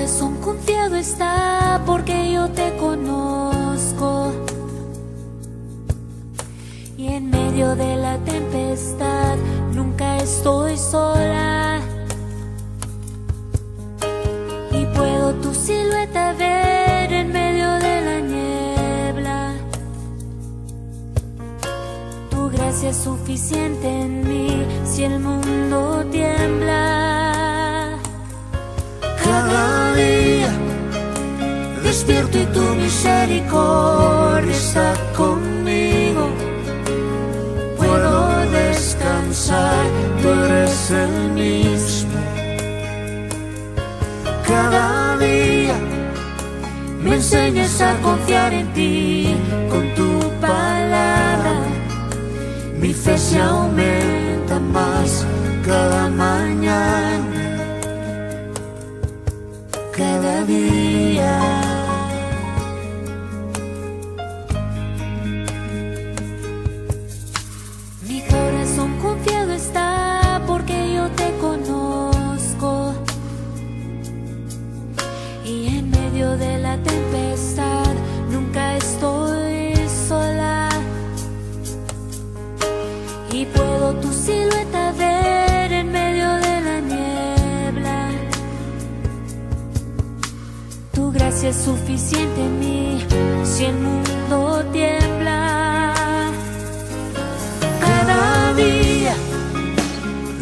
corazón confiado está porque yo te conozco. Y en medio de la tempestad nunca estoy sola. Y puedo tu silueta ver en medio de la niebla. Tu gracia es suficiente en mí si el mundo tiembla. Cada día despierto y tu misericordia está conmigo. Puedo descansar, tú eres el mismo. Cada día me enseñas a confiar en ti con tu palabra. Mi fe se aumenta más cada mañana, cada día. Mi corazón confiado está porque yo te conozco. Y en medio de la tempestad nunca estoy sola. Y puedo tu silueta ver en medio de la niebla. Tu gracia es suficiente en mí si el mundo tiembla. Cada día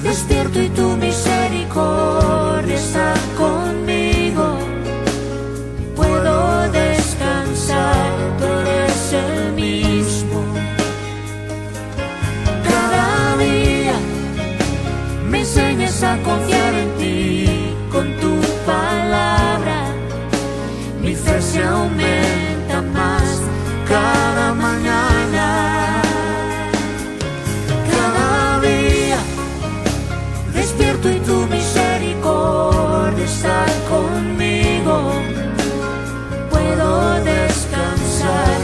despierto y tu misericordia está conmigo. Puedo descansar, tú eres el mismo. Cada día me enseñas a confiar en ti con tu palabra. Mi fe se aumenta más cada mañana. Cada día despierto y tu misericordia está conmigo. Puedo descansar,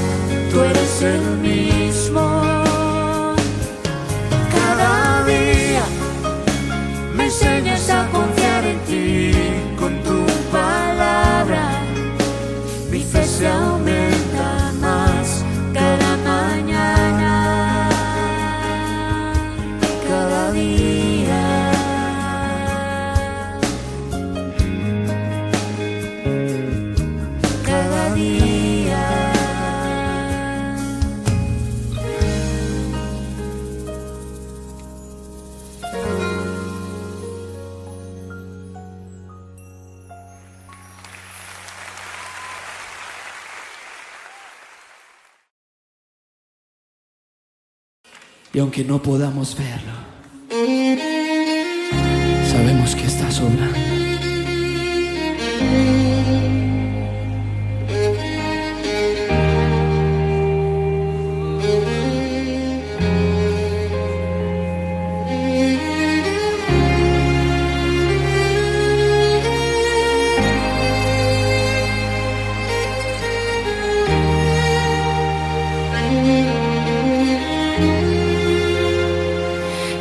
tú eres el mismo. Cada día me enseñas a confiar en ti con tu palabra. Mi fe se aumenta más cada mañana, cada día. Cada día. Y aunque no podamos verlo, sabemos que estás obrando.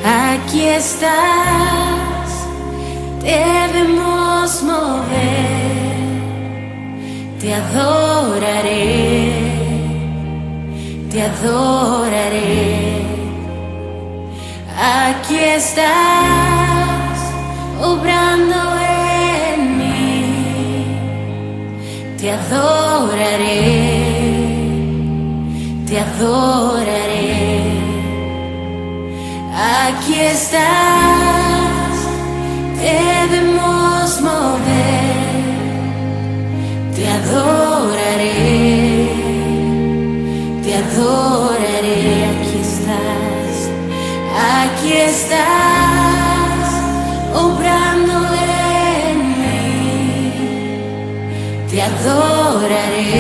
Aquí estás, debemos mover, te adoraré, te adoraré. Aquí estás, obrando en mí, te adoraré, te adoraré. Aquí estás, debemos mover, te adoraré, te adoraré. Aquí estás, obrando en mí, te adoraré,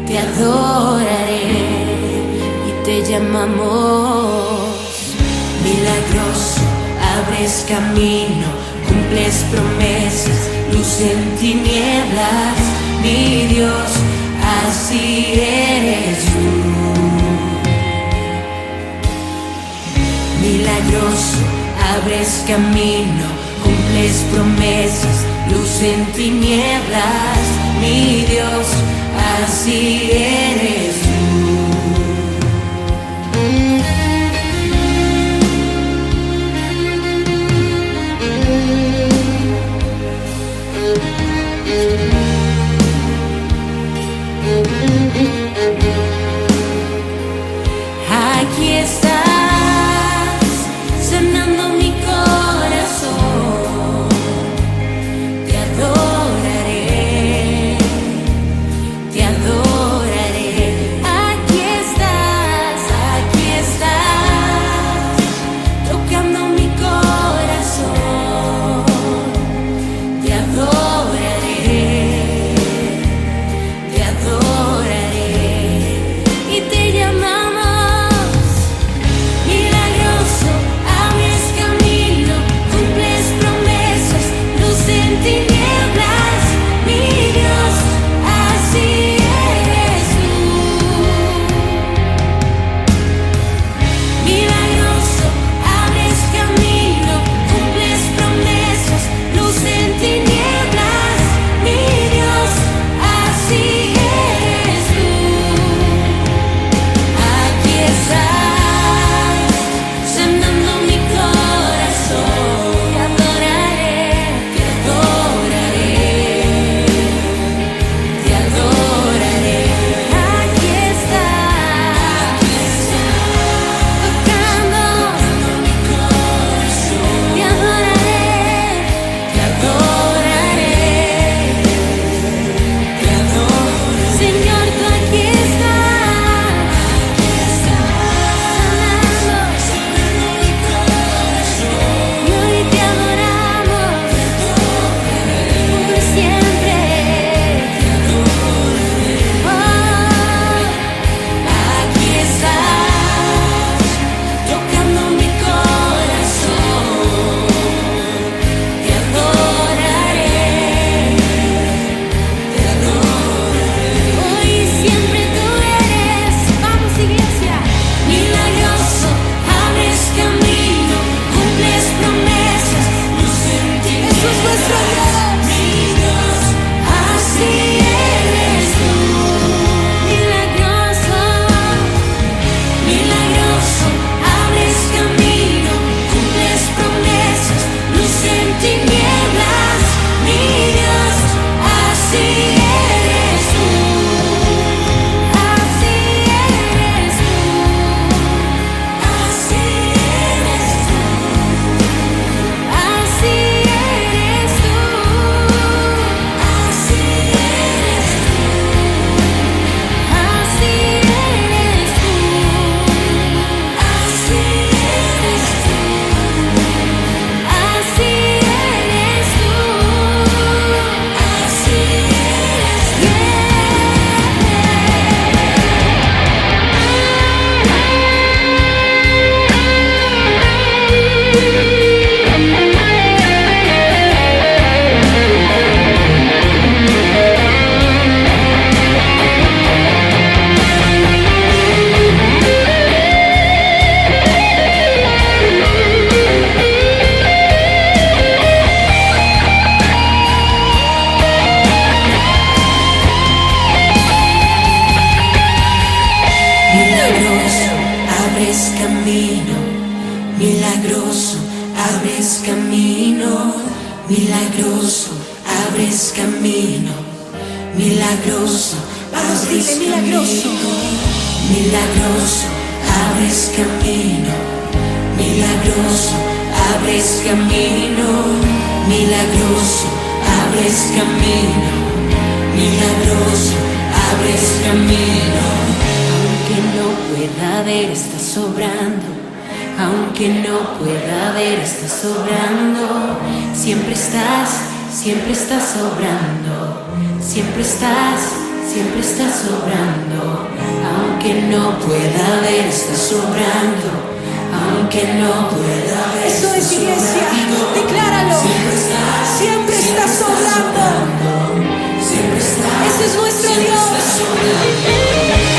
te adoraré. Te llamamos milagroso, abres camino, cumples promesas, luz en tinieblas, mi Dios, así eres tú. Milagroso, abres camino, cumples promesas, luz en tinieblas, mi Dios, así eres tú. Aquí estás, sanando mi corazón. Te adoraré, te adoraré. Aquí estás, tocando mi corazón. Te adoraré, te adoraré. Y te llamamos milagroso, abres camino, cumples promesas, luz en tinieblas, mi Dios, así eres tú. Milagroso, abres camino, cumples promesas, luz en tinieblas, mi Dios, así eres tú. Aquí estás, sanando mi corazón. Te adoraré, te adoraré, te adoraré. Aquí estás, tocando mi corazón. Te adoraré, te adoraré, te adoraré. Señor, tú aquí estás, sanando mi corazón. Y hoy te adoramos por siempre. Oh, aquí estás, tocando mi corazón. Te adoraré, te adoraré. Hoy siempre tú eres, vamos iglesia, milagroso, abres camino, cumples promesas, luz en ti. Eso es nuestro Dios, mi Dios, así eres tú. Milagroso, milagroso, abres camino, cumples promesas, luz en tinieblas, mi Dios, así eres tú. Así eres tú, así eres tú, así eres tú, así eres tú, así eres tú, así eres tú, así eres tú, así milagroso, abres camino, milagroso, abres camino, milagroso, abres camino, milagroso, abres camino, milagroso, abres camino, milagroso, abres camino, milagroso, abres camino, milagroso, abres camino. Aunque no pueda ver, estás sobrando. Aunque no pueda ver, estás sobrando. Siempre estás sobrando. Siempre estás sobrando. Aunque no pueda ver, estás sobrando. Aunque no pueda ver, Eso es iglesia, decláralo. Siempre está sobrando. Ese es nuestro Dios.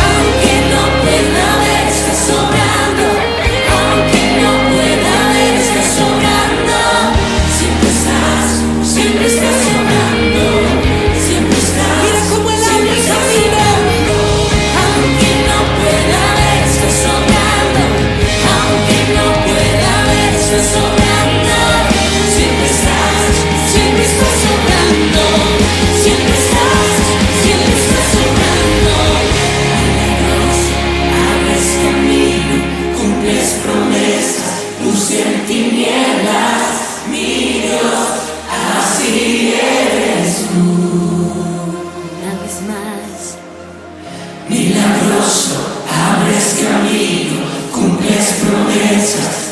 Aunque no pueda ver, está sobrando. Aunque no pueda ver, está sobrando. Siempre estás sobrando.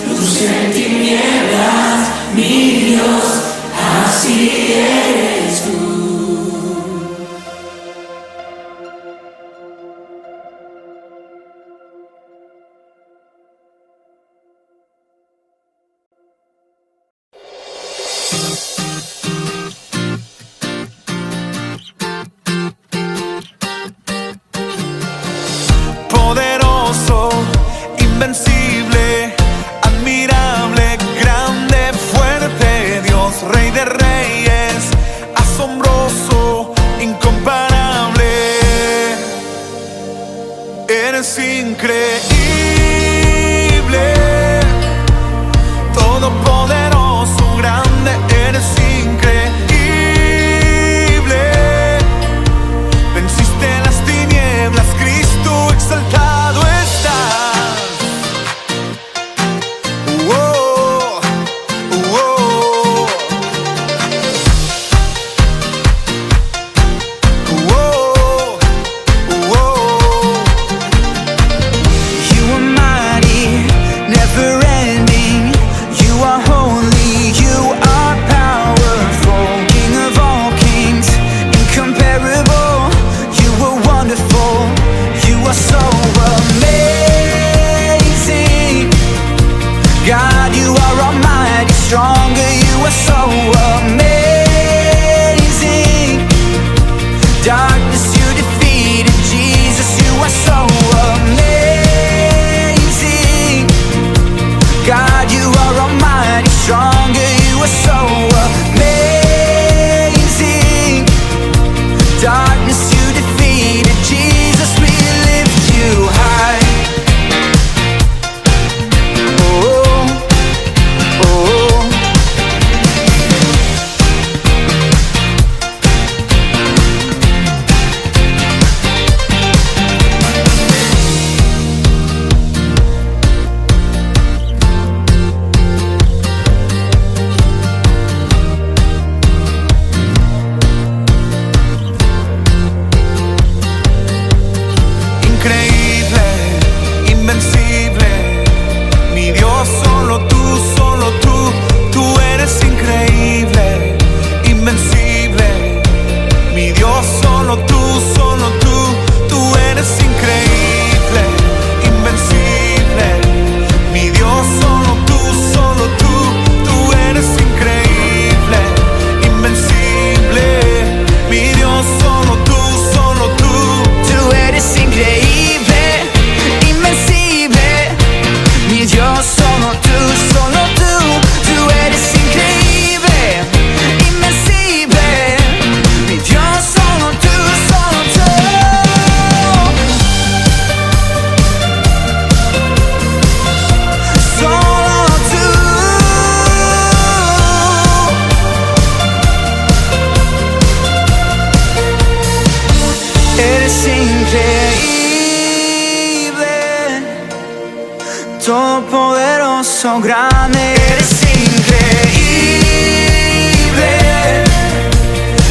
luz en tinieblas, mi Dios, así eres tú. Poderoso, invencible, admirable, grande, fuerte, Dios, Rey de Reyes, asombroso, incomparable. Eres increíble, todopoderoso, grande, eres increíble. Venciste las tinieblas, Cristo exaltado estás. Oh, oh, oh, oh. You are mighty, never ending. You are holy, you are powerful, King of all kings, incomparable. You are wonderful, you are so amazing. God, you are almighty, stronger, you are so amazing. Darkness you defeated, Jesus, you are so amazing. God, you are almighty, stronger, you are so amazing. Darkness you defeated, Jesus, we lift you high. Oh, oh. Increíble, invencible, mi Dios, solo tú, tú eres increíble, invencible, mi Dios, solo tú, tú eres increíble, invencible, mi Dios, solo tú, tú eres increíble, invencible, mi Dios, solo tú, tú eres increíble, invencible, mi Dios, solo tú, tú eres increíble, invencible, mi Dios, solo tú, solo tú. Eres increíble, todopoderoso, grande, eres increíble.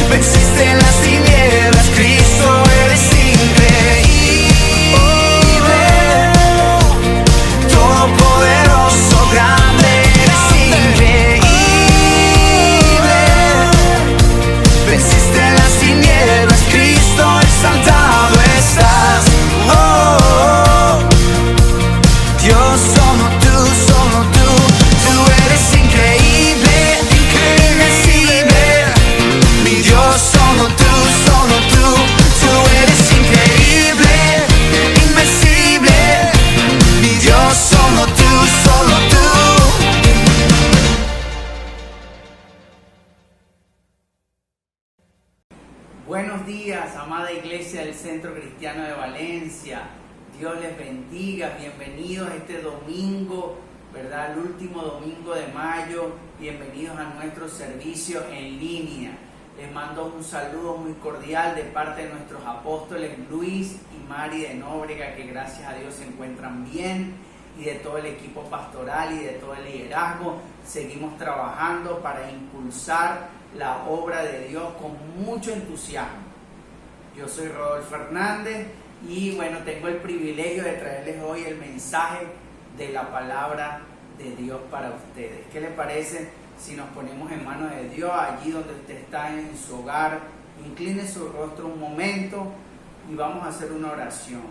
Venciste las tinieblas, Cristo, eres increíble. Todopoderoso, grande, eres increíble. Venciste las tinieblas, Cristo, exaltado estás. Oh, oh, oh. Dios, solo tú, tú eres increíble, invencible. Mi Dios, solo tú, tú eres increíble, invencible. Mi Dios, solo tú, tú. Buenos días, amada iglesia del Centro Cristiano de Valencia. Dios les bendiga. Bienvenidos este domingo, ¿verdad? El último domingo de mayo. Bienvenidos a nuestro servicio en línea. Les mando un saludo muy cordial de parte de nuestros apóstoles Luis y Mari de Nóbrega, que gracias a Dios se encuentran bien, y de todo el equipo pastoral y de todo el liderazgo. Seguimos trabajando para impulsar la obra de Dios con mucho entusiasmo. Yo soy Rodolfo Hernández y bueno, tengo el privilegio de traerles hoy el mensaje de la palabra de Dios para ustedes. ¿Qué les parece si nos ponemos en manos de Dios allí donde usted está en su hogar? Incline su rostro un momento y vamos a hacer una oración.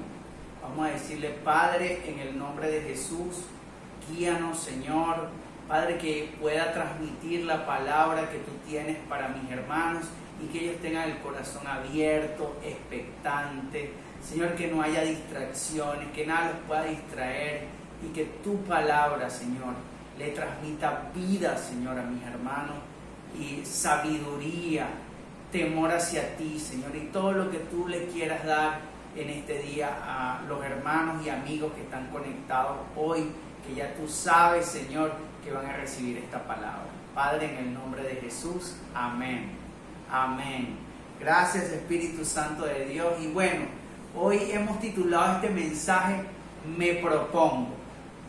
Vamos a decirle: Padre, en el nombre de Jesús, guíanos, Señor. Padre, que pueda transmitir la palabra que tú tienes para mis hermanos y que ellos tengan el corazón abierto, expectante. Señor, que no haya distracciones, que nada los pueda distraer y que tu palabra, Señor, le transmita vida, Señor, a mis hermanos y sabiduría, temor hacia ti, Señor, y todo lo que tú le quieras dar en este día a los hermanos y amigos que están conectados hoy, que ya tú sabes, Señor, que van a recibir esta palabra. Padre, en el nombre de Jesús, amén. Amén. Gracias, Espíritu Santo de Dios. Y bueno, hoy hemos titulado este mensaje Me Propongo,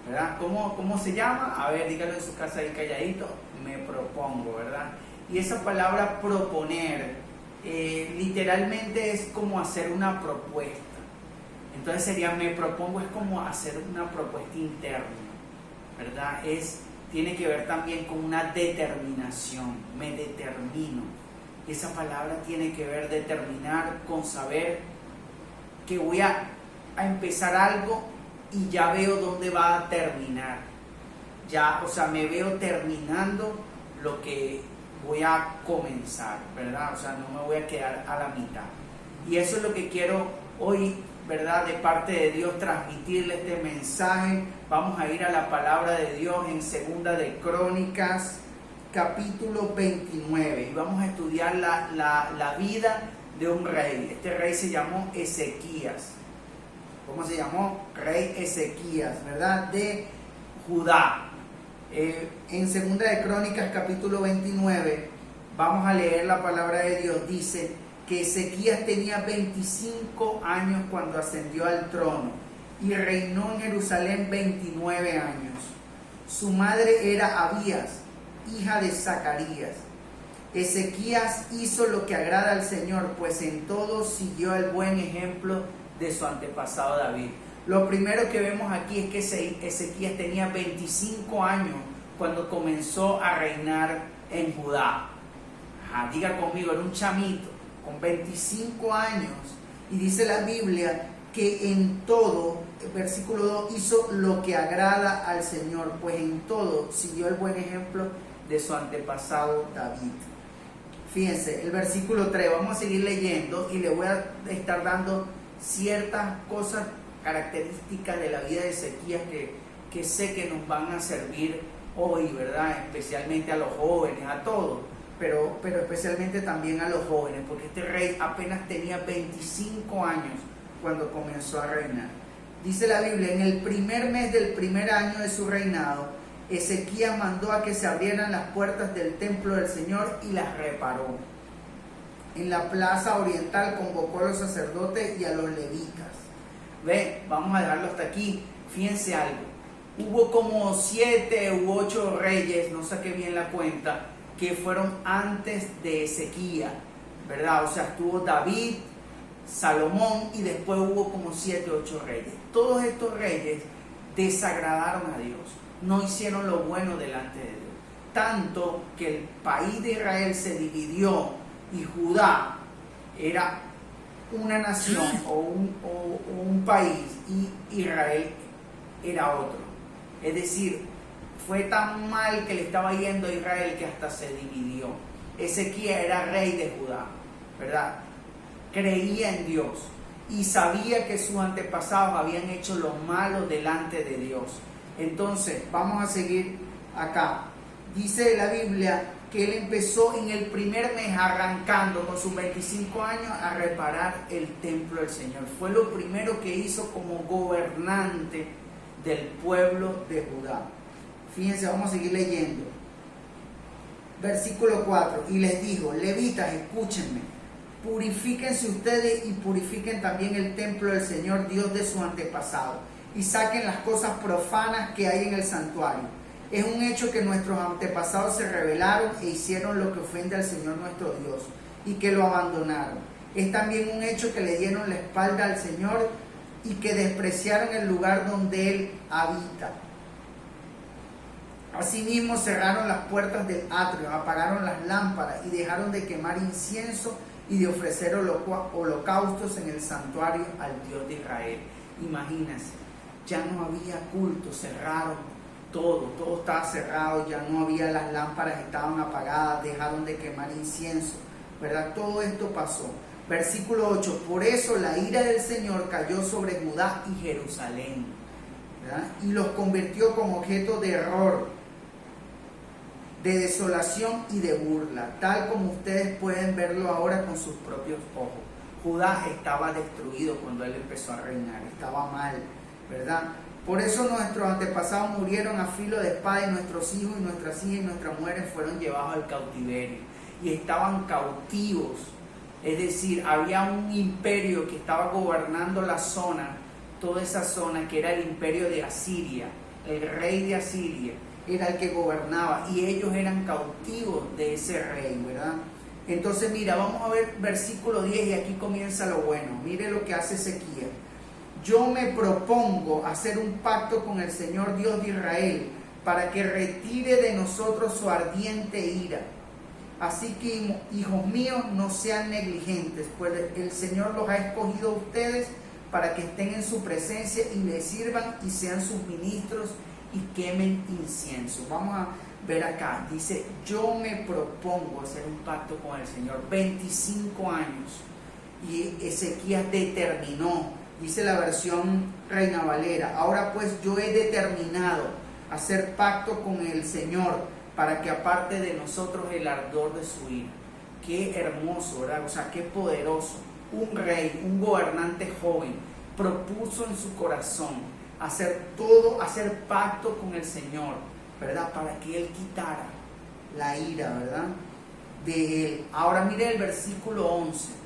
¿verdad? ¿Cómo se llama? A ver, dígalo en su casa ahí calladito. Me propongo, ¿verdad? Y esa palabra proponer, literalmente es como hacer una propuesta. Entonces sería me propongo, es como hacer una propuesta interna, ¿verdad? Tiene que ver también con una determinación, me determino. Y esa palabra tiene que ver determinar con saber que voy a empezar algo y ya veo dónde va a terminar. Ya, o sea, me veo terminando lo que voy a comenzar, ¿verdad? O sea, no me voy a quedar a la mitad. Y eso es lo que quiero hoy, ¿verdad? De parte de Dios, transmitirle este mensaje. Vamos a ir a la palabra de Dios en Segunda de Crónicas, capítulo 29. Y vamos a estudiar la vida de un rey. Este rey se llamó Ezequías. ¿Cómo se llamó? Rey Ezequías, ¿verdad? De Judá. En Segunda de Crónicas, capítulo 29, vamos a leer la palabra de Dios. Dice que Ezequías tenía 25 años cuando ascendió al trono y reinó en Jerusalén 29 años. Su madre era Abías, hija de Zacarías. Ezequías hizo lo que agrada al Señor, pues en todo siguió el buen ejemplo de su antepasado David. Lo primero que vemos aquí es que Ezequías tenía 25 años cuando comenzó a reinar en Judá. Diga conmigo, era un chamito con 25 años. Y dice la Biblia que en todo, el versículo 2, hizo lo que agrada al Señor, pues en todo siguió el buen ejemplo de su antepasado David. Fíjense, el versículo 3, vamos a seguir leyendo y le voy a estar dando ciertas cosas, características de la vida de Ezequías que sé que nos van a servir hoy, ¿verdad? Especialmente a los jóvenes, a todos, pero especialmente también a los jóvenes, porque este rey apenas tenía 25 años cuando comenzó a reinar. Dice la Biblia, en el primer mes del primer año de su reinado, Ezequías mandó a que se abrieran las puertas del templo del Señor y las reparó. En la plaza oriental convocó a los sacerdotes y a los levitas. Vamos a dejarlo hasta aquí. Fíjense algo. Hubo como 7 u 8 reyes, no saqué bien la cuenta, que fueron antes de Ezequías, ¿verdad? O sea, estuvo David, Salomón y después hubo como 7 u 8 reyes. Todos estos reyes desagradaron a Dios, no hicieron lo bueno delante de Dios. Tanto que el país de Israel se dividió y Judá era una nación o un país y Israel era otro. Es decir, fue tan mal que le estaba yendo a Israel que hasta se dividió. Ezequías era rey de Judá, ¿verdad? Creía en Dios y sabía que sus antepasados habían hecho lo malo delante de Dios. Entonces, vamos a seguir acá. Dice la Biblia que él empezó en el primer mes, arrancando con sus 25 años, a reparar el templo del Señor. Fue lo primero que hizo como gobernante del pueblo de Judá. Fíjense, vamos a seguir leyendo. Versículo 4. Y les dijo: levitas, escúchenme, purifíquense ustedes y purifiquen también el templo del Señor, Dios de sus antepasados, y saquen las cosas profanas que hay en el santuario. Es un hecho que nuestros antepasados se rebelaron e hicieron lo que ofende al Señor nuestro Dios, y que lo abandonaron. Es también un hecho que le dieron la espalda al Señor y que despreciaron el lugar donde Él habita. Asimismo cerraron las puertas del atrio, apagaron las lámparas y dejaron de quemar incienso y de ofrecer holocaustos en el santuario al Dios de Israel. Imagínense, ya no había culto, cerraron todo estaba cerrado, ya no había, las lámparas estaban apagadas, dejaron de quemar incienso, ¿verdad? Todo esto pasó. Versículo 8, por eso la ira del Señor cayó sobre Judá y Jerusalén, ¿verdad? Y los convirtió como objeto de error, de desolación y de burla, tal como ustedes pueden verlo ahora con sus propios ojos. Judá estaba destruido cuando él empezó a reinar, estaba mal, ¿verdad? Por eso nuestros antepasados murieron a filo de espada y nuestros hijos y nuestras hijas y nuestras mujeres fueron llevados al cautiverio y estaban cautivos. Es decir, había un imperio que estaba gobernando la zona, toda esa zona que era el imperio de Asiria, el rey de Asiria era el que gobernaba y ellos eran cautivos de ese rey, ¿verdad? Entonces mira, vamos a ver versículo 10 y aquí comienza lo bueno. Mire lo que hace Ezequías. Yo me propongo hacer un pacto con el Señor Dios de Israel para que retire de nosotros su ardiente ira. Así que, hijos míos, no sean negligentes, pues el Señor los ha escogido a ustedes para que estén en su presencia y le sirvan y sean sus ministros y quemen incienso. Vamos a ver acá, dice, yo me propongo hacer un pacto con el Señor. 25 años y Ezequías determinó. Dice la versión Reina Valera, ahora pues yo he determinado hacer pacto con el Señor para que aparte de nosotros el ardor de su ira. Qué hermoso, ¿verdad? O sea, qué poderoso. Un rey, un gobernante joven, propuso en su corazón hacer pacto con el Señor, ¿verdad? Para que Él quitara la ira, ¿verdad? De Él. Ahora mire el versículo 11.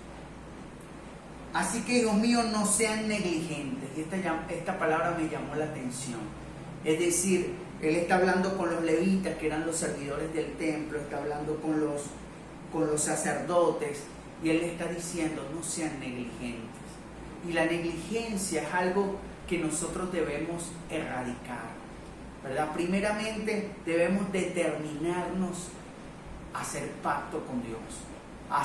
Así que, hijos míos, no sean negligentes. Y esta palabra me llamó la atención. Es decir, él está hablando con los levitas, que eran los servidores del templo, está hablando con los sacerdotes, y él le está diciendo, no sean negligentes. Y la negligencia es algo que nosotros debemos erradicar, ¿verdad? Primeramente, debemos determinarnos a hacer pacto con Dios, a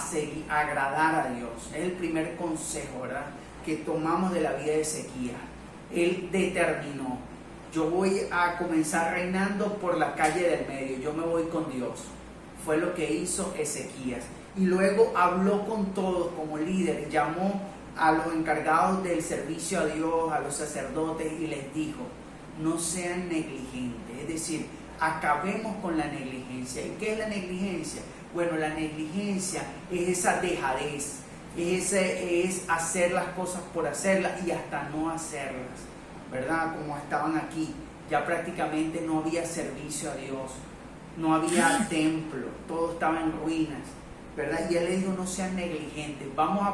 agradar a Dios. Es el primer consejo, ¿verdad?, que tomamos de la vida de Ezequías. Él determinó, yo voy a comenzar reinando por la calle del medio, yo me voy con Dios. Fue lo que hizo Ezequías. Y luego habló con todos como líder, llamó a los encargados del servicio a Dios, a los sacerdotes, y les dijo, no sean negligentes, es decir, acabemos con la negligencia. ¿Y qué es la negligencia? Bueno, la negligencia es esa dejadez, es hacer las cosas por hacerlas y hasta no hacerlas, ¿verdad? Como estaban aquí, ya prácticamente no había servicio a Dios, no había templo, todo estaba en ruinas, ¿verdad? Y él le dijo, no sean negligentes, vamos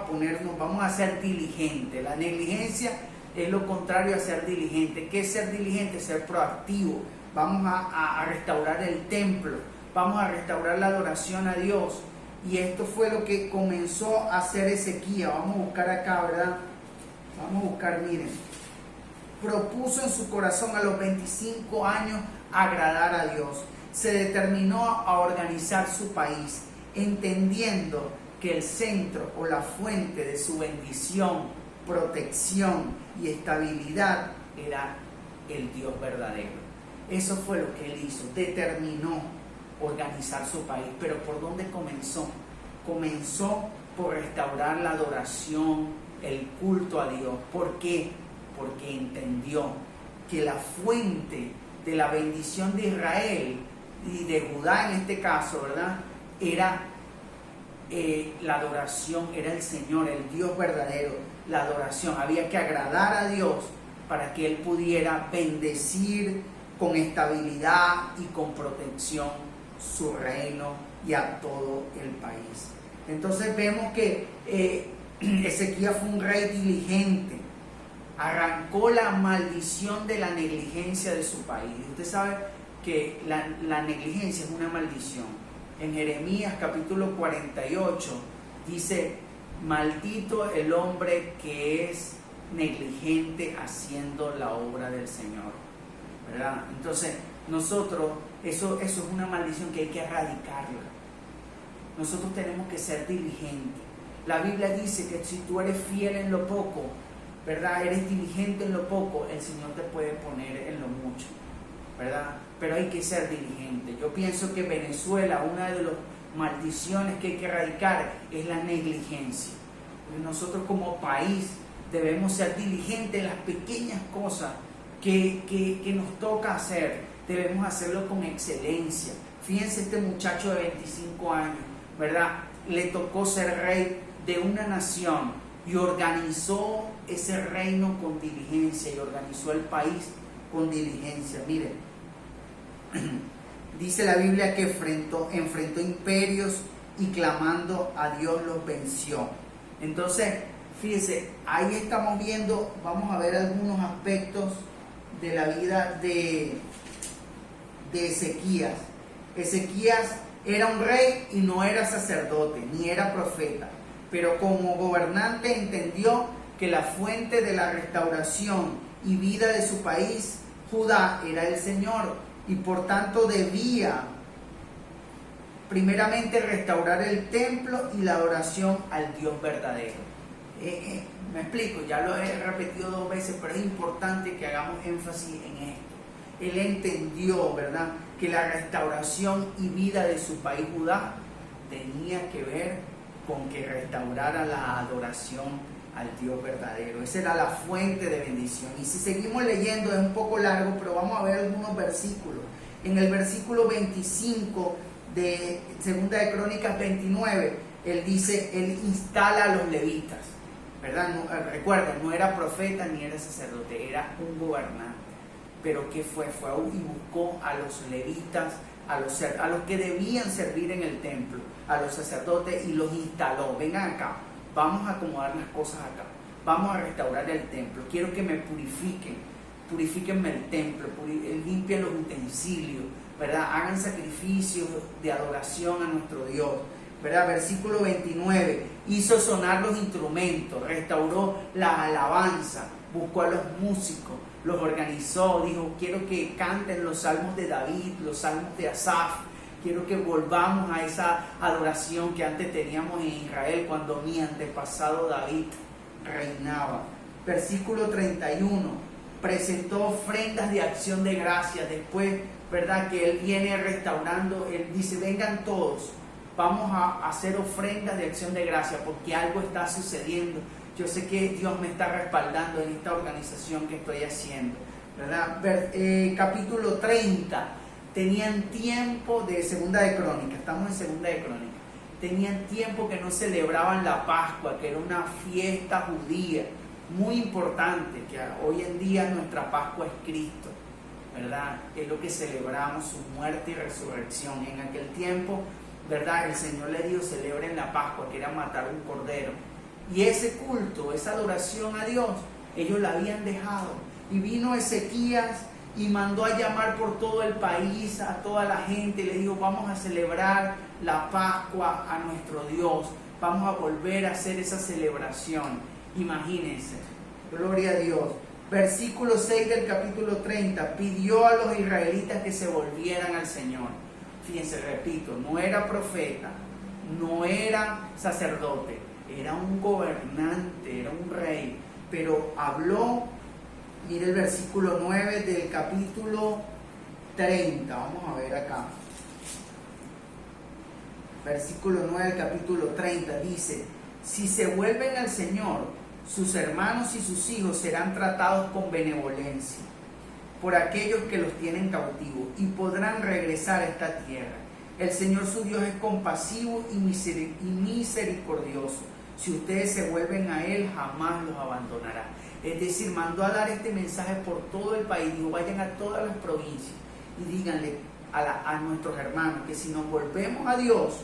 a ser diligentes. La negligencia es lo contrario a ser diligente. ¿Qué es ser diligente? Ser proactivo. Vamos a restaurar el templo, vamos a restaurar la adoración a Dios. Y esto fue lo que comenzó a hacer Ezequías. Vamos a buscar acá, ¿verdad? Vamos a buscar, miren. Propuso en su corazón a los 25 años agradar a Dios. Se determinó a organizar su país, entendiendo que el centro o la fuente de su bendición, protección y estabilidad era el Dios verdadero. Eso fue lo que él hizo, determinó organizar su país. Pero ¿por dónde comenzó? Comenzó por restaurar la adoración, el culto a Dios. ¿Por qué? Porque entendió que la fuente de la bendición de Israel y de Judá en este caso, ¿verdad?, era la adoración, era el Señor, el Dios verdadero, la adoración. Había que agradar a Dios para que Él pudiera bendecir con estabilidad y con protección su reino y a todo el país. Entonces vemos que Ezequías fue un rey diligente, arrancó la maldición de la negligencia de su país. Usted sabe que la negligencia es una maldición. En Jeremías capítulo 48 dice, maldito el hombre que es negligente haciendo la obra del Señor, ¿verdad? Entonces nosotros, eso es una maldición que hay que erradicarla. Nosotros tenemos que ser diligentes. La Biblia dice que si tú eres fiel en lo poco, ¿verdad? Eres diligente en lo poco, el Señor te puede poner en lo mucho, ¿verdad? Pero hay que ser diligente. Yo pienso que Venezuela, una de las maldiciones que hay que erradicar es la negligencia. Porque nosotros como país debemos ser diligentes en las pequeñas cosas que nos toca hacer. Debemos hacerlo con excelencia. Fíjense, este muchacho de 25 años, ¿verdad? Le tocó ser rey de una nación y organizó ese reino con diligencia y organizó el país con diligencia. Miren, dice la Biblia que enfrentó imperios y clamando a Dios los venció. Entonces, fíjense, ahí estamos viendo, vamos a ver algunos aspectos de la vida de Ezequías. Ezequías era un rey y no era sacerdote, ni era profeta, pero como gobernante entendió que la fuente de la restauración y vida de su país, Judá, era el Señor, y por tanto debía primeramente restaurar el templo y la adoración al Dios verdadero. Me explico, ya lo he repetido 2 veces, pero es importante que hagamos énfasis en esto. Él entendió, ¿verdad?, que la restauración y vida de su país Judá tenía que ver con que restaurara la adoración al Dios verdadero. Esa era la fuente de bendición. Y si seguimos leyendo, es un poco largo, pero vamos a ver algunos versículos. En el versículo 25 de 2 de Crónicas 29, él dice, él instala a los levitas, ¿verdad? Recuerden, no era profeta ni era sacerdote, era un gobernante. Pero ¿qué fue? Fue y buscó a los levitas, a los que debían servir en el templo, a los sacerdotes, y los instaló. Vengan acá, vamos a acomodar las cosas acá, vamos a restaurar el templo, quiero que me purifíquenme el templo, limpien los utensilios, ¿verdad? Hagan sacrificios de adoración a nuestro Dios, ¿verdad? Versículo 29, hizo sonar los instrumentos, restauró la alabanza, buscó a los músicos, los organizó, dijo, quiero que canten los salmos de David, los salmos de Asaf, quiero que volvamos a esa adoración que antes teníamos en Israel cuando mi antepasado David reinaba. Versículo 31, presentó ofrendas de acción de gracias, después, ¿verdad?, que él viene restaurando, él dice, vengan todos, vamos a hacer ofrendas de acción de gracias porque algo está sucediendo. Yo sé que Dios me está respaldando en esta organización que estoy haciendo, ¿verdad? Capítulo 30, tenían tiempo de 2 de Crónicas, estamos en 2 de Crónicas, tenían tiempo que no celebraban la Pascua, que era una fiesta judía muy importante, que hoy en día nuestra Pascua es Cristo, ¿verdad? Es lo que celebramos, su muerte y resurrección. En aquel tiempo, ¿verdad?, el Señor le dijo, celebren la Pascua, que era matar un cordero. Y ese culto, esa adoración a Dios, ellos la habían dejado. Y vino Ezequías y mandó a llamar por todo el país a toda la gente. Le dijo, vamos a celebrar la Pascua a nuestro Dios. Vamos a volver a hacer esa celebración. Imagínense. Gloria a Dios. Versículo 6 del capítulo 30. Pidió a los israelitas que se volvieran al Señor. Fíjense, repito, no era profeta, no era sacerdote. Era un gobernante, era un rey, pero habló, mire el versículo 9 del capítulo 30, vamos a ver acá. Versículo 9 del capítulo 30 dice, si se vuelven al Señor, sus hermanos y sus hijos serán tratados con benevolencia por aquellos que los tienen cautivos y podrán regresar a esta tierra. El Señor su Dios es compasivo y misericordioso. Si ustedes se vuelven a Él, jamás los abandonará. Es decir, mandó a dar este mensaje por todo el país. Dijo, vayan a todas las provincias y díganle a nuestros hermanos que si nos volvemos a Dios,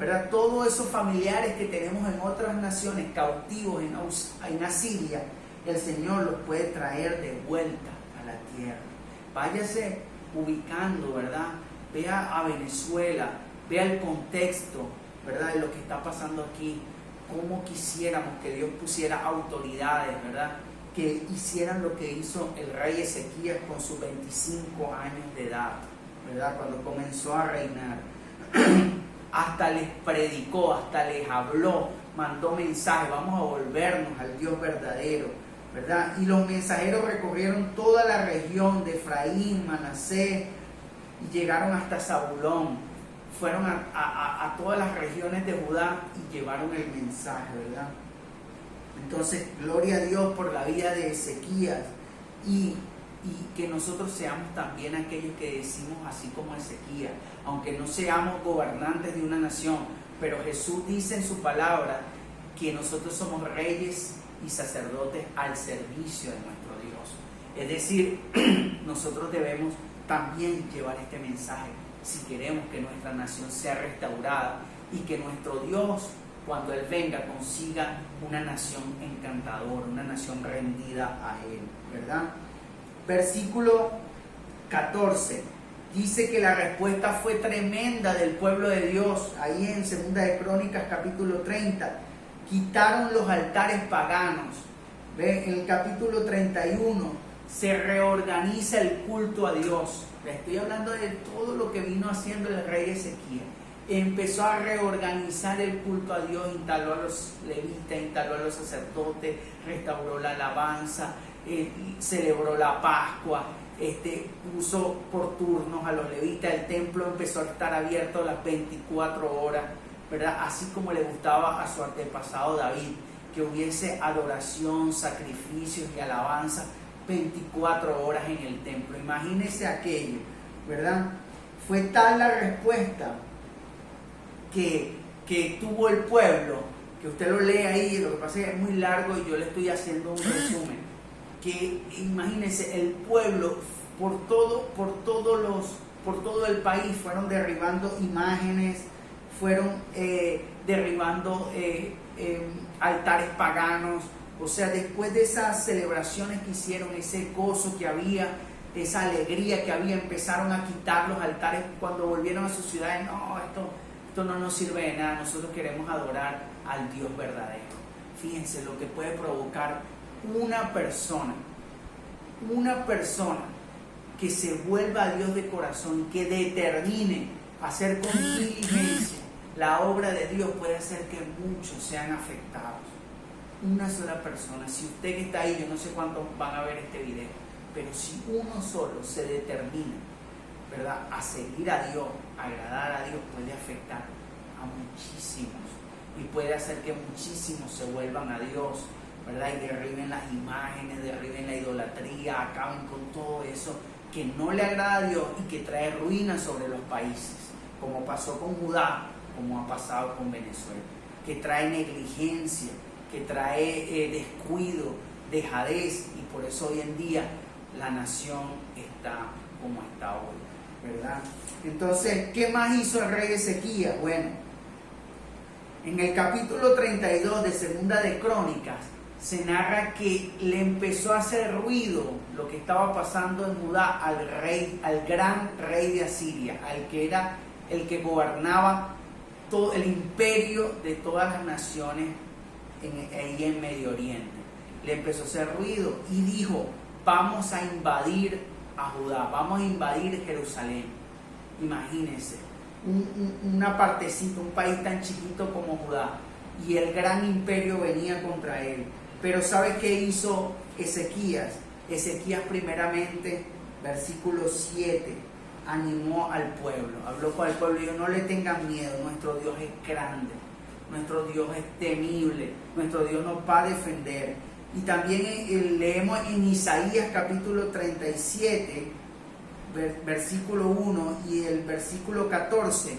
¿verdad?, todos esos familiares que tenemos en otras naciones, cautivos en Asiria, el Señor los puede traer de vuelta a la tierra. Váyase ubicando, ¿verdad? Vea a Venezuela, vea el contexto, ¿verdad?, de lo que está pasando aquí. Cómo quisiéramos que Dios pusiera autoridades, ¿verdad?, que hicieran lo que hizo el rey Ezequías con sus 25 años de edad, ¿verdad? Cuando comenzó a reinar. Hasta les predicó, hasta les habló, mandó mensajes, vamos a volvernos al Dios verdadero, ¿verdad? Y los mensajeros recorrieron toda la región de Efraín, Manasés, y llegaron hasta Zabulón. Fueron a todas las regiones de Judá y llevaron el mensaje, ¿verdad? Entonces, gloria a Dios por la vida de Ezequías y que nosotros seamos también aquellos que decimos así como Ezequías, aunque no seamos gobernantes de una nación, pero Jesús dice en su palabra que nosotros somos reyes y sacerdotes al servicio de nuestro Dios. Es decir, nosotros debemos también llevar este mensaje si queremos que nuestra nación sea restaurada y que nuestro Dios, cuando Él venga, consiga una nación encantadora, una nación rendida a Él, ¿verdad? Versículo 14 dice que la respuesta fue tremenda del pueblo de Dios. Ahí en 2 de Crónicas capítulo 30 quitaron los altares paganos. ¿Ve? En el capítulo 31 se reorganiza el culto a Dios. Le estoy hablando de todo lo que vino haciendo el rey Ezequías. Empezó a reorganizar el culto a Dios, instaló a los levitas, instaló a los sacerdotes, restauró la alabanza, celebró la Pascua, puso por turnos a los levitas. El templo empezó a estar abierto a las 24 horas, ¿verdad? Así como le gustaba a su antepasado David, que hubiese adoración, sacrificios y alabanza 24 horas en el templo. Imagínense aquello, ¿verdad? Fue tal la respuesta que tuvo el pueblo, que usted lo lee ahí, lo que pasa es que es muy largo y yo le estoy haciendo un resumen, que imagínense, el pueblo por todo el país fueron derribando imágenes, fueron derribando altares paganos. O sea, después de esas celebraciones que hicieron, ese gozo que había, esa alegría que había, empezaron a quitar los altares. Cuando volvieron a sus ciudades, no, esto no nos sirve de nada, nosotros queremos adorar al Dios verdadero. Fíjense lo que puede provocar una persona que se vuelva a Dios de corazón, que determine hacer con diligencia la obra de Dios, puede hacer que muchos sean afectados. Una sola persona. Si usted que está ahí, yo no sé cuántos van a ver este video, pero si uno solo se determina, ¿verdad?, a seguir a Dios, a agradar a Dios, puede afectar a muchísimos y puede hacer que muchísimos se vuelvan a Dios, ¿verdad?, y derriben las imágenes, derriben la idolatría, acaben con todo eso que no le agrada a Dios y que trae ruina sobre los países, como pasó con Judá, como ha pasado con Venezuela, que trae negligencia, que trae descuido, dejadez, y por eso hoy en día la nación está como está hoy, ¿verdad? Entonces, ¿qué más hizo el rey Ezequías? Bueno, en el capítulo 32 de 2 de Crónicas se narra que le empezó a hacer ruido lo que estaba pasando en Judá al gran rey de Asiria, al que era el que gobernaba todo el imperio de todas las naciones ahí en Medio Oriente. Le empezó a hacer ruido y dijo: vamos a invadir a Judá, vamos a invadir Jerusalén. Imagínense, una partecita, un país tan chiquito como Judá, y el gran imperio venía contra él. Pero ¿sabe qué hizo Ezequías? Ezequías primeramente, versículo 7, animó al pueblo, habló con el pueblo y dijo: no le tengan miedo, nuestro Dios es grande, nuestro Dios es temible, nuestro Dios nos va a defender. Y también leemos en Isaías capítulo 37, versículo 1 y el versículo 14,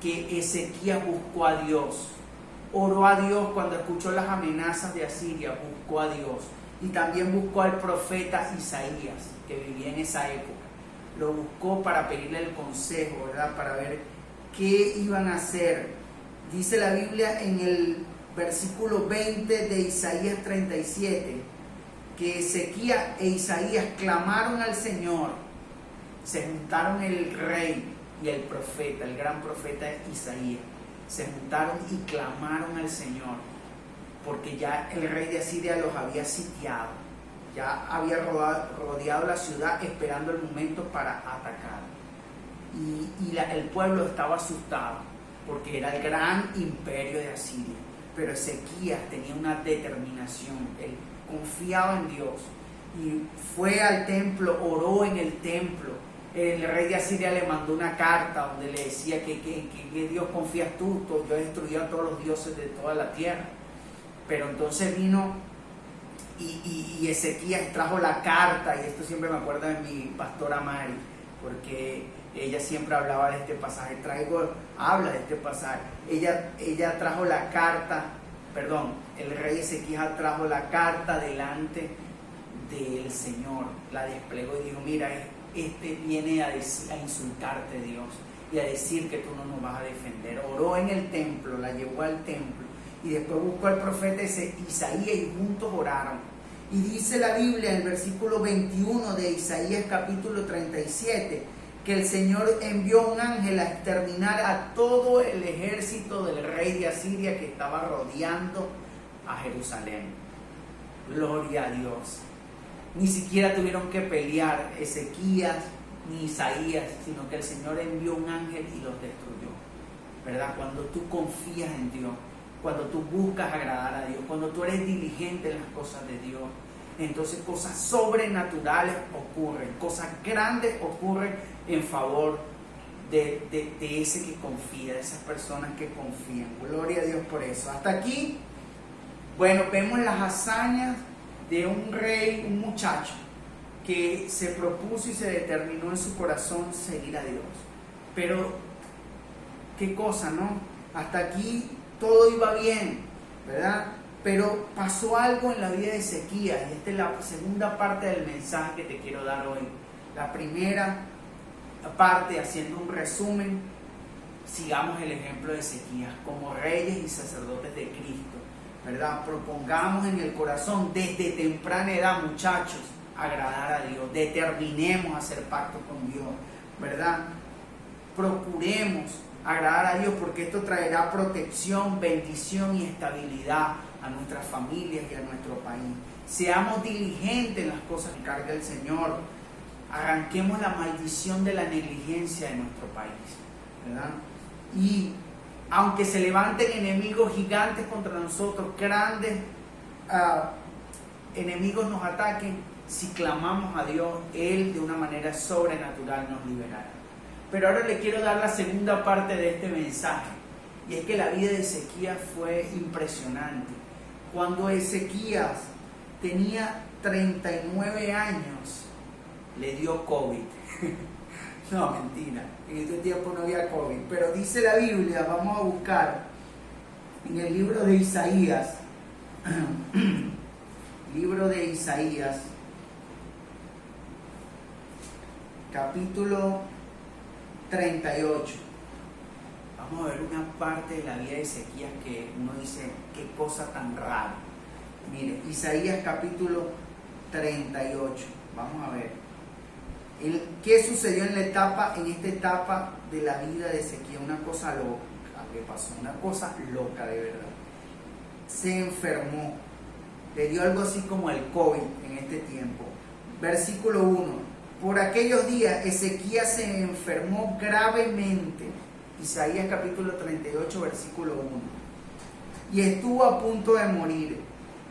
que Ezequías buscó a Dios, oró a Dios cuando escuchó las amenazas de Asiria, buscó a Dios. Y también buscó al profeta Isaías, que vivía en esa época. Lo buscó para pedirle el consejo, ¿verdad?, para ver qué iban a hacer. Dice la Biblia en el versículo 20 de Isaías 37, que Ezequías e Isaías clamaron al Señor. Se juntaron el rey y el profeta, el gran profeta Isaías. Se juntaron y clamaron al Señor, porque ya el rey de Asiria los había sitiado. ya había rodeado la ciudad esperando el momento para atacar. Y el pueblo estaba asustado porque era el gran imperio de Asiria. Pero Ezequías tenía una determinación, él confiaba en Dios y fue al templo, oró en el templo. El rey de Asiria le mandó una carta donde le decía que Dios confías tú, yo he destruido a todos los dioses de toda la tierra. Pero entonces vino y Ezequías trajo la carta, y esto siempre me acuerda de mi pastora Mari, porque ella siempre hablaba de este pasaje, habla de este pasaje. Ella trajo la carta, el rey Ezequías trajo la carta delante del Señor, la desplegó y dijo, mira, este viene a insultarte, Dios, y a decir que tú no nos vas a defender. Oró en el templo, la llevó al templo, y después buscó al profeta Isaías y juntos oraron. Y dice la Biblia en el versículo 21 de Isaías capítulo 37, que el Señor envió un ángel a exterminar a todo el ejército del rey de Asiria que estaba rodeando a Jerusalén. Gloria a Dios. Ni siquiera tuvieron que pelear Ezequías ni Isaías, sino que el Señor envió un ángel y los destruyó. ¿Verdad? Cuando tú confías en Dios, cuando tú buscas agradar a Dios, cuando tú eres diligente en las cosas de Dios, entonces cosas sobrenaturales ocurren, cosas grandes ocurren en favor de ese que confía, de esas personas que confían. Gloria a Dios por eso. Hasta aquí, bueno, vemos las hazañas de un rey, un muchacho que se propuso y se determinó en su corazón seguir a Dios. Pero, qué cosa, ¿no? Hasta aquí todo iba bien, ¿verdad? Pero pasó algo en la vida de Ezequías, y esta es la segunda parte del mensaje que te quiero dar hoy. La primera parte, haciendo un resumen, sigamos el ejemplo de Ezequías como reyes y sacerdotes de Cristo, ¿verdad? Propongamos en el corazón desde temprana edad, muchachos, agradar a Dios. Determinemos hacer pacto con Dios, ¿verdad? Procuremos agradar a Dios, porque esto traerá protección, bendición y estabilidad a nuestras familias y a nuestro país. Seamos diligentes en las cosas que encarga el Señor. Arranquemos la maldición de la negligencia de nuestro país, ¿verdad? Y aunque se levanten enemigos gigantes contra nosotros, grandes enemigos nos ataquen, si clamamos a Dios, Él de una manera sobrenatural nos liberará. Pero ahora le quiero dar la segunda parte de este mensaje, y es que la vida de Ezequías fue impresionante. Cuando Ezequías tenía 39 años, le dio COVID. No, mentira, en este tiempo no había COVID, pero dice la Biblia, vamos a buscar en el libro de Isaías, libro de Isaías, capítulo 38. Vamos a ver una parte de la vida de Ezequías que uno dice, qué cosa tan rara. Mire, Isaías capítulo 38. Vamos a ver qué sucedió en esta etapa de la vida de Ezequías. Una cosa loca le pasó, una cosa loca de verdad. Se enfermó, le dio algo así como el COVID en este tiempo. Versículo 1. Por aquellos días Ezequías se enfermó gravemente. Isaías capítulo 38, versículo 1. Y estuvo a punto de morir.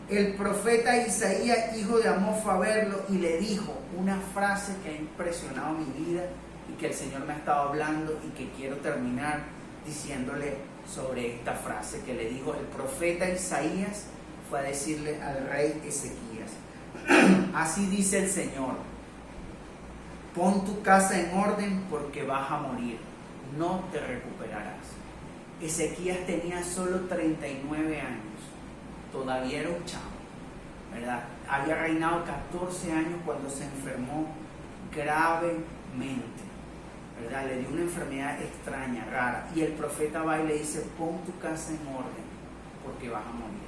El profeta Isaías, hijo de Amós, fue a verlo y le dijo una frase que ha impresionado mi vida y que el Señor me ha estado hablando, y que quiero terminar diciéndole sobre esta frase que le dijo el profeta Isaías. Fue a decirle al rey Ezequías: así dice el Señor, pon tu casa en orden porque vas a morir, no te recuperarás. Ezequías tenía solo 39 años, todavía era un chavo, ¿verdad? Había reinado 14 años cuando se enfermó gravemente, ¿verdad? Le dio una enfermedad extraña, rara, y el profeta va y le dice: pon tu casa en orden porque vas a morir.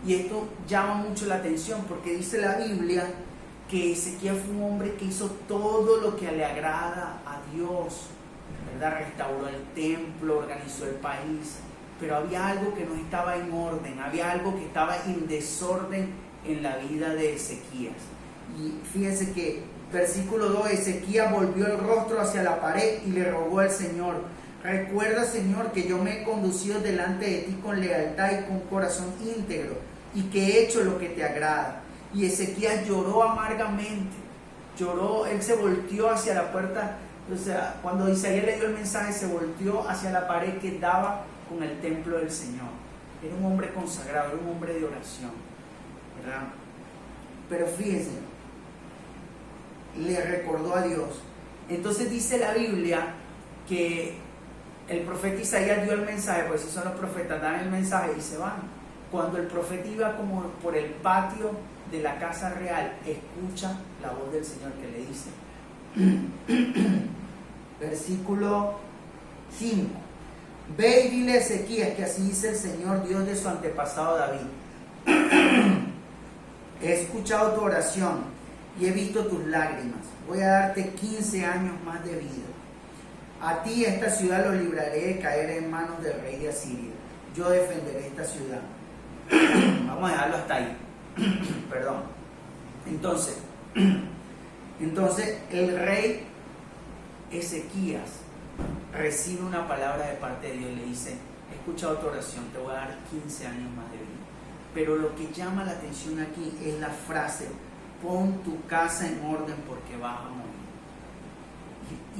Y esto llama mucho la atención, porque dice la Biblia que Ezequías fue un hombre que hizo todo lo que le agrada a Dios, ¿verdad? Restauró el templo, organizó el país, pero había algo que no estaba en orden, había algo que estaba en desorden en la vida de Ezequías. Y fíjense que versículo 2, Ezequías volvió el rostro hacia la pared y le rogó al Señor: recuerda, Señor, que yo me he conducido delante de ti con lealtad y con corazón íntegro, y que he hecho lo que te agrada. Y Ezequías lloró amargamente, lloró, él se volteó hacia la puerta, o sea, cuando Isaías le dio el mensaje, se volteó hacia la pared que daba con el templo del Señor. Era un hombre consagrado, era un hombre de oración, ¿verdad? Pero fíjense, le recordó a Dios. Entonces dice la Biblia que el profeta Isaías dio el mensaje, pues si son los profetas, dan el mensaje y se van. Cuando el profeta iba como por el patio de la casa real, escucha la voz del Señor que le dice, versículo 5, ve y dile a Ezequías que así dice el Señor, Dios de su antepasado David: he escuchado tu oración y he visto tus lágrimas. Voy a darte 15 años más de vida. A ti y a esta ciudad los libraré de caer en manos del rey de Asiria. Yo defenderé esta ciudad. Vamos a dejarlo hasta ahí. Perdón. Entonces el rey Ezequías recibe una palabra de parte de Dios y le dice: he escuchado tu oración, te voy a dar 15 años más de vida. Pero lo que llama la atención aquí es la frase: pon tu casa en orden porque vas a morir.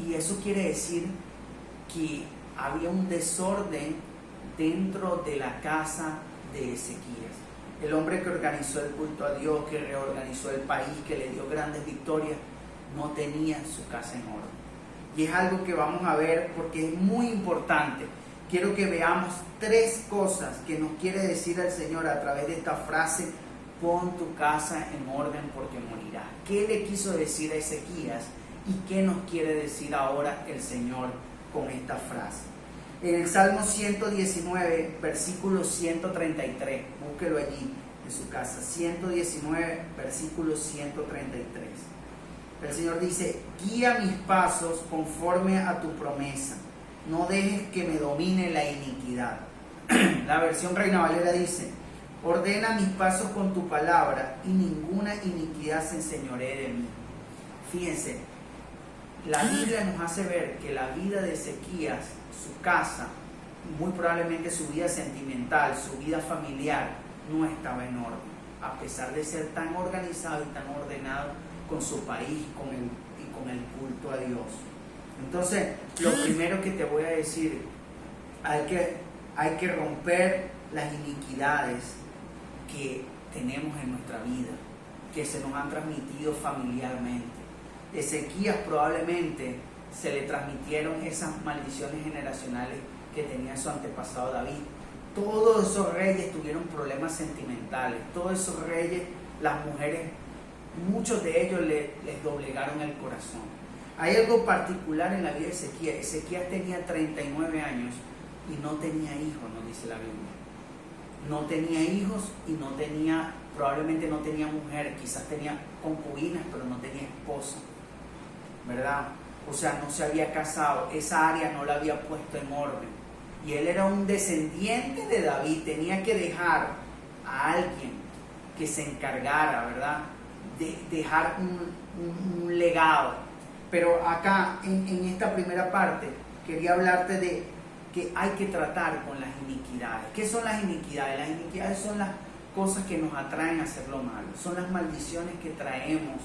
Y eso quiere decir que había un desorden dentro de la casa de Ezequías. El hombre que organizó el culto a Dios, que reorganizó el país, que le dio grandes victorias, no tenía su casa en orden. Y es algo que vamos a ver porque es muy importante. Quiero que veamos 3 cosas que nos quiere decir el Señor a través de esta frase: pon tu casa en orden porque morirás. ¿Qué le quiso decir a Ezequías y qué nos quiere decir ahora el Señor con esta frase? En el Salmo 119, versículo 133, búsquelo allí en su casa, 119, versículo 133. El Señor dice: guía mis pasos conforme a tu promesa, no dejes que me domine la iniquidad. La versión Reina Valera dice: ordena mis pasos con tu palabra y ninguna iniquidad se enseñoree de mí. Fíjense, la Biblia nos hace ver que la vida de Ezequías, su casa, muy probablemente su vida sentimental, su vida familiar, no estaba en orden, a pesar de ser tan organizado y tan ordenado con su país y con el culto a Dios. Entonces, lo primero que te voy a decir, hay que romper las iniquidades que tenemos en nuestra vida, que se nos han transmitido familiarmente. Ezequías probablemente se le transmitieron esas maldiciones generacionales que tenía su antepasado David. Todos esos reyes tuvieron problemas sentimentales, todos esos reyes, las mujeres, muchos de ellos les doblegaron el corazón. Hay algo particular en la vida de Ezequías. Ezequías tenía 39 años y no tenía hijos, nos dice la Biblia. No tenía hijos y probablemente no tenía mujer, quizás tenía concubinas, pero no tenía esposa, ¿verdad? O sea, no se había casado, esa área no la había puesto en orden. Y él era un descendiente de David, tenía que dejar a alguien que se encargara, ¿verdad?, de dejar un legado. Pero acá, en esta primera parte, quería hablarte de que hay que tratar con las iniquidades. ¿Qué son las iniquidades? Las iniquidades son las cosas que nos atraen a hacer lo malo, son las maldiciones que traemos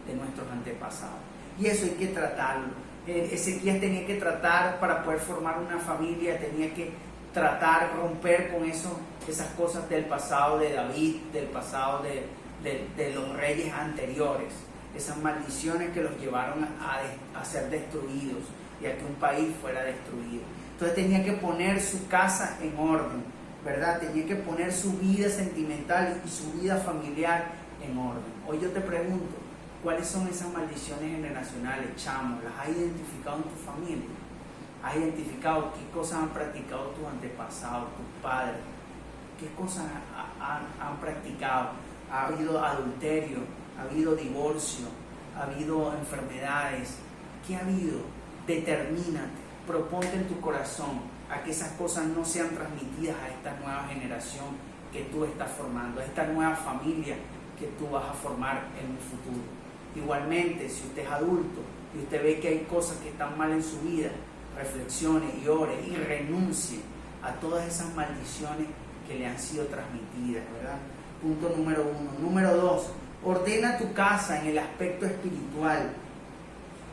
de nuestros antepasados. Y eso hay que tratarlo. Ezequías tenía que tratar para poder formar una familia, tenía que tratar, romper con esas cosas del pasado de David, del pasado de los reyes anteriores, esas maldiciones que los llevaron a ser destruidos y a que un país fuera destruido. Entonces tenía que poner su casa en orden, ¿verdad? Tenía que poner su vida sentimental y su vida familiar en orden. Hoy yo te pregunto, ¿cuáles son esas maldiciones generacionales, chamo? ¿Las has identificado en tu familia? ¿Has identificado qué cosas han practicado tus antepasados, tus padres? ¿Qué cosas han practicado? ¿Ha habido adulterio? ¿Ha habido divorcio? ¿Ha habido enfermedades? ¿Qué ha habido? Determínate, proponte en tu corazón a que esas cosas no sean transmitidas a esta nueva generación que tú estás formando, a esta nueva familia que tú vas a formar en un futuro. Igualmente, si usted es adulto y usted ve que hay cosas que están mal en su vida, reflexione y ore y renuncie a todas esas maldiciones que le han sido transmitidas, ¿verdad? Punto número 1. Número 2, ordena tu casa en el aspecto espiritual,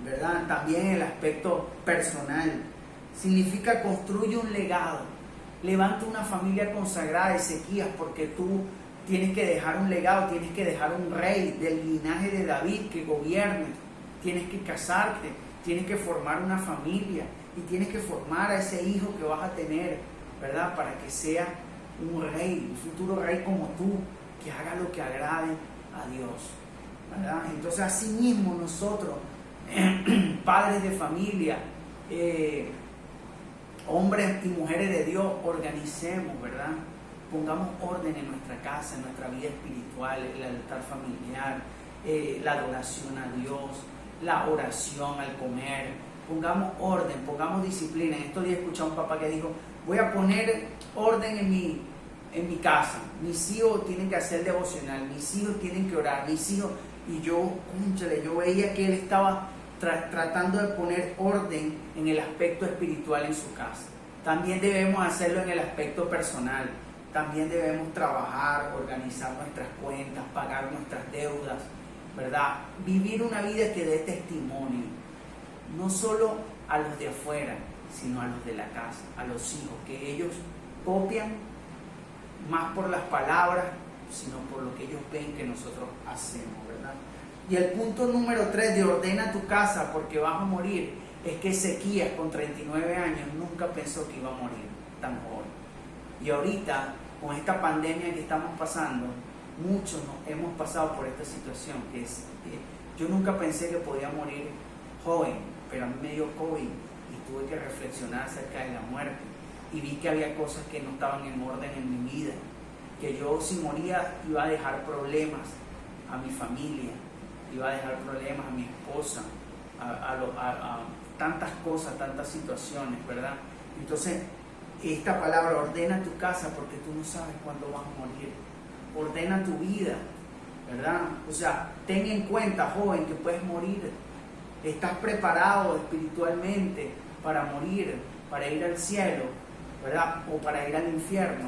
¿verdad? También en el aspecto personal. Significa construye un legado. Levanta una familia consagrada, Ezequías, porque tú tienes que dejar un legado, tienes que dejar un rey del linaje de David que gobierne. Tienes que casarte, tienes que formar una familia y tienes que formar a ese hijo que vas a tener, ¿verdad? Para que sea un rey, un futuro rey como tú, que haga lo que agrade a Dios, ¿verdad? Entonces, así mismo nosotros, padres de familia, hombres y mujeres de Dios, organicemos, ¿verdad? Pongamos orden en nuestra casa, en nuestra vida espiritual, el altar familiar, la adoración a Dios, la oración al comer. Pongamos orden, pongamos disciplina. En estos días escuché a un papá que dijo: voy a poner orden en mi casa. Mis hijos tienen que hacer devocional, mis hijos tienen que orar, mis hijos. Y yo veía que él estaba tratando de poner orden en el aspecto espiritual en su casa. También debemos hacerlo en el aspecto personal. También debemos trabajar, organizar nuestras cuentas, pagar nuestras deudas, ¿verdad? Vivir una vida que dé testimonio, no solo a los de afuera, sino a los de la casa, a los hijos, que ellos copian más por las palabras, sino por lo que ellos ven que nosotros hacemos, ¿verdad? Y el punto número 3 de ordena tu casa porque vas a morir, es que Ezequías con 39 años nunca pensó que iba a morir tan joven. Y ahorita, con esta pandemia que estamos pasando, muchos hemos pasado por esta situación, que es, yo nunca pensé que podía morir joven, pero a mí me dio COVID y tuve que reflexionar acerca de la muerte y vi que había cosas que no estaban en orden en mi vida, que yo si moría iba a dejar problemas a mi familia, iba a dejar problemas a mi esposa, a tantas cosas, tantas situaciones, ¿verdad? Entonces, esta palabra, ordena tu casa porque tú no sabes cuándo vas a morir. Ordena tu vida, ¿verdad? O sea, ten en cuenta, joven, que puedes morir. Estás preparado espiritualmente para morir, para ir al cielo, ¿verdad? O para ir al infierno.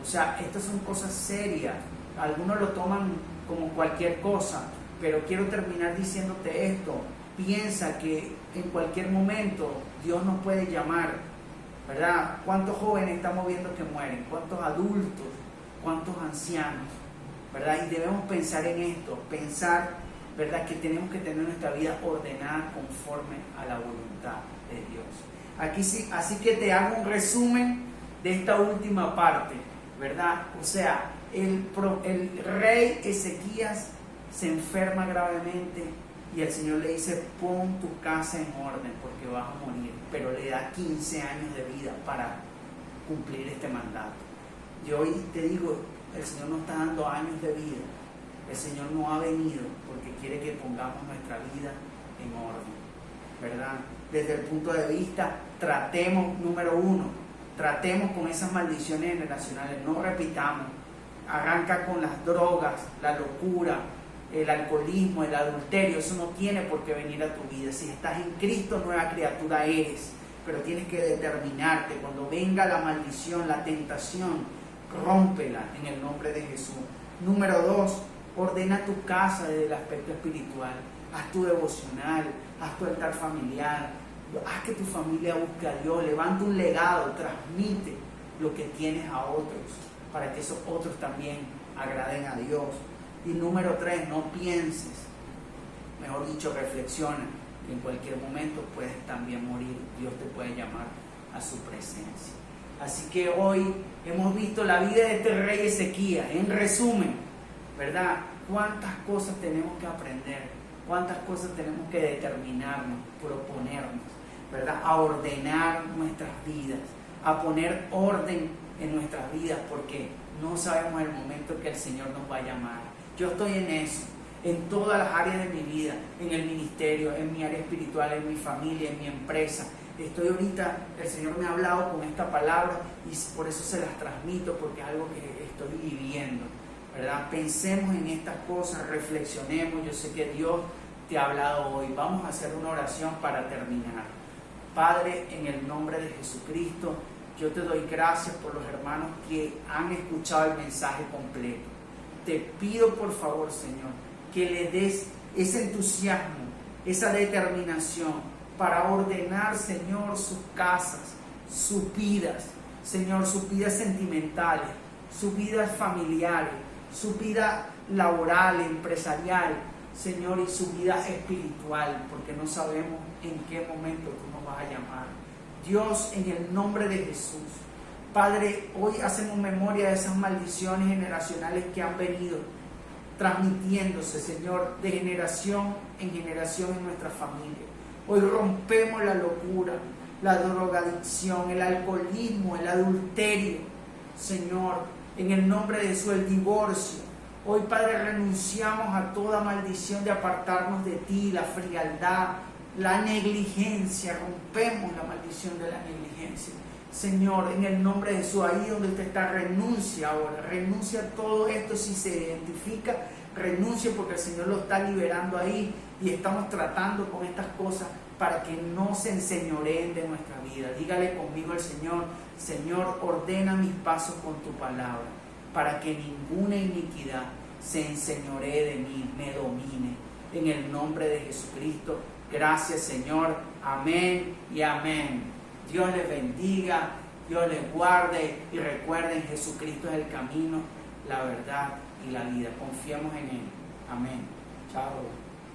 O sea, estas son cosas serias. Algunos lo toman como cualquier cosa, pero quiero terminar diciéndote esto. Piensa que en cualquier momento Dios nos puede llamar, ¿verdad? ¿Cuántos jóvenes estamos viendo que mueren? ¿Cuántos adultos? ¿Cuántos ancianos? ¿Verdad? Y debemos pensar en esto, pensar, ¿verdad?, que tenemos que tener nuestra vida ordenada conforme a la voluntad de Dios. Aquí sí, así que te hago un resumen de esta última parte, ¿verdad? O sea, el rey Ezequías se enferma gravemente y el Señor le dice: pon tu casa en orden porque vas a morir, pero le da 15 años de vida para cumplir este mandato. Y hoy te digo, el Señor nos está dando años de vida. El Señor no ha venido porque quiere que pongamos nuestra vida en orden, ¿verdad? Desde el punto de vista, tratemos, número 1, tratemos con esas maldiciones generacionales, no repitamos. Arranca con las drogas, la locura, el alcoholismo, el adulterio. Eso no tiene por qué venir a tu vida. Si estás en Cristo, nueva criatura eres, pero tienes que determinarte. Cuando venga la maldición, la tentación, rómpela en el nombre de Jesús. Número 2, ordena tu casa desde el aspecto espiritual. Haz tu devocional, haz tu altar familiar, haz que tu familia busque a Dios, levanta un legado, transmite lo que tienes a otros, para que esos otros también agraden a Dios. Y número 3, no pienses, mejor dicho, reflexiona, que en cualquier momento puedes también morir. Dios te puede llamar a su presencia. Así que hoy hemos visto la vida de este rey Ezequías. En resumen, ¿verdad? ¿Cuántas cosas tenemos que aprender? ¿Cuántas cosas tenemos que determinarnos, proponernos, ¿verdad? A ordenar nuestras vidas, a poner orden en nuestras vidas, porque no sabemos el momento que el Señor nos va a llamar. Yo estoy en eso, en todas las áreas de mi vida, en el ministerio, en mi área espiritual, en mi familia, en mi empresa. Estoy ahorita, el Señor me ha hablado con esta palabra y por eso se las transmito, porque es algo que estoy viviendo, ¿verdad? Pensemos en estas cosas, reflexionemos. Yo sé que Dios te ha hablado hoy. Vamos a hacer una oración para terminar. Padre, en el nombre de Jesucristo, yo te doy gracias por los hermanos que han escuchado el mensaje completo. Te pido por favor, Señor, que le des ese entusiasmo, esa determinación para ordenar, Señor, sus casas, sus vidas, Señor, sus vidas sentimentales, sus vidas familiares, su vida laboral, empresarial, Señor, y su vida espiritual, porque no sabemos en qué momento tú nos vas a llamar. Dios, en el nombre de Jesús, Padre, hoy hacemos memoria de esas maldiciones generacionales que han venido transmitiéndose, Señor, de generación en generación en nuestra familia. Hoy rompemos la locura, la drogadicción, el alcoholismo, el adulterio, Señor, en el nombre de Jesús, el divorcio. Hoy, Padre, renunciamos a toda maldición de apartarnos de ti, la frialdad, la negligencia. Rompemos la maldición de la negligencia. Señor, en el nombre de Jesús, ahí donde usted está, renuncia ahora. Renuncia a todo esto si se identifica. Renuncia porque el Señor lo está liberando ahí y estamos tratando con estas cosas para que no se enseñoreen de nuestra vida. Dígale conmigo al Señor: Señor, ordena mis pasos con tu palabra, para que ninguna iniquidad se enseñoree de mí, me domine. En el nombre de Jesucristo, gracias, Señor. Amén y amén. Dios les bendiga, Dios les guarde y recuerden, Jesucristo es el camino, la verdad y la vida. Confiemos en Él. Amén. Chao.